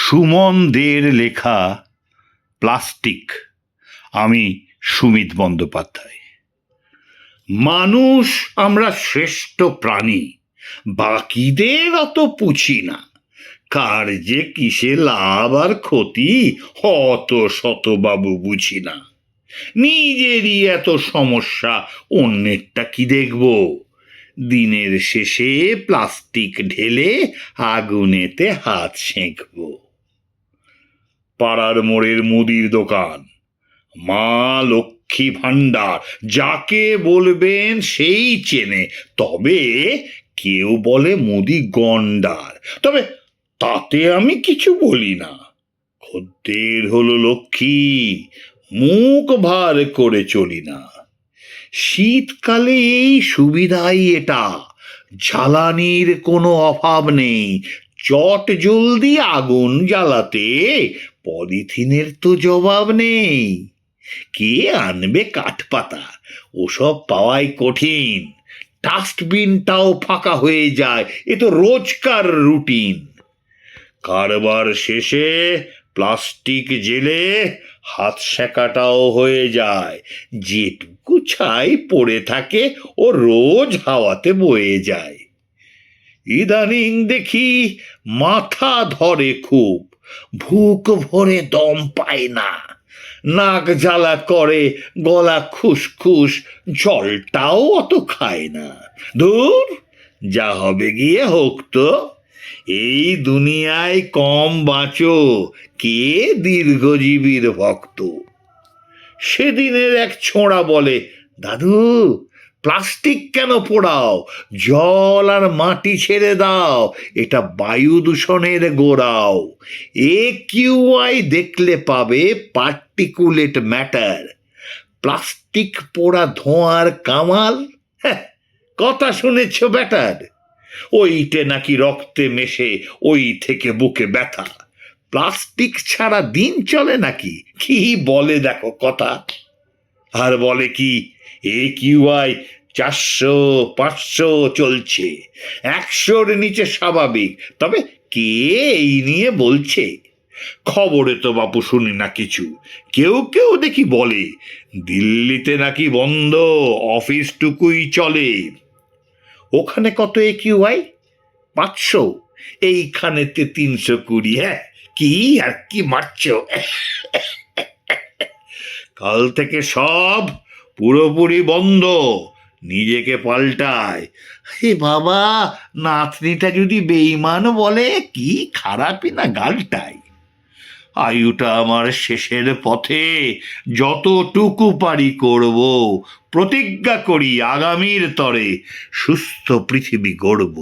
সুমন দের লেখা প্লাস্টিক। আমি সুমিত বন্দ্যোপাধ্যায়। মানুষ আমরা শ্রেষ্ঠ প্রাণী, বাকিদের অত পুছি না। কার যে কিসে লাভ আর ক্ষতি অত শতবাবু বুঝি না। নিজেরই এত সমস্যা, অন্যেরটা কি দেখব? দিনের শেষে প্লাস্টিক ঢেলে আগুনেতে হাত সেঁকব। পাড়ার মোড়ের মুদির দোকান, মা লক্ষ্মী ভাণ্ডার, যাকে বলবেন সেই চেনে। তবে কেউ বলে মুদি গন্ডার, তবে তাতে আমি কিছু বলি না। খদ্দের হলো লক্ষ্মী, মুখ ভার করে চলি না। শীতকালে এই সুবিধাই এটা, জ্বালানির কোনো অভাব নেই। চট জলদি আগুন জ্বালাতে পলিথিনের তো জবাব নেই। কে আনবে কাঠপাতা? ওসব পাওয়াই কঠিন। ডাস্টবিনটাও ফাঁকা হয়ে যায়, এ তো রোজকার রুটিন। কারবার শেষে প্লাস্টিক জেলে হাত সেকাটাও হয়ে যায়। যেটুকু ছাই পড়ে থাকে ও রোজ হাওয়াতে বয়ে যায়। ইদানিং দেখি মাথা ধরে খুব, বুক ভরে দম পায় না, নাক জ্বালা করে, গলা খুসখুস, জলটাও অত খায় না। ধুর, যা হবে গিয়ে হোক তো। এই দুনিয়ায় কম বাঁচো, কে দীর্ঘজীবীর ভক্ত। সেদিনের এক ছোঁড়া বলে, দাদু প্লাস্টিক কেন পোড়াও? জল আর মাটি ছেড়ে দাও, এটা বায়ু দূষণের গোড়াও। AQI দেখলে পাবে পার্টিকুলেট ম্যাটার। প্লাস্টিক পোড়া ধোঁয়ার কামাল, হ্যাঁ, কথা শুনেছ ব্যাটার? ওইটে নাকি রক্তে মেশে, ওই থেকে বুকে ব্যথা। প্লাস্টিক ছাড়া দিন চলে নাকি? কি বলে দেখো কথা। আর বলে কি AQI 400-500 চলছে, 100-র নিচে স্বাভাবিক। তবে কে এই নিয়ে বলছে? খবরে তো বাপু শুনি না কিছু। কেউ কেউ দেখি বলে দিল্লিতে নাকি বন্ধ, অফিসটুকুই চলে। ওখানে কত AQI? 500, এইখানেতে 320। হ্যাঁ, কি আর কি মারছ? কাল থেকে সব পুরোপুরি বন্ধ, নিজেকে পাল্টায়। হে বাবা, নাতনিটা যদি বেঈমান বলে, কি খারাপই না গালটাই। আয়ুটা আমার শেষের পথে, যতটুকু পারি করব। প্রতিজ্ঞা করি আগামীর তরে সুস্থ পৃথিবী গড়ব।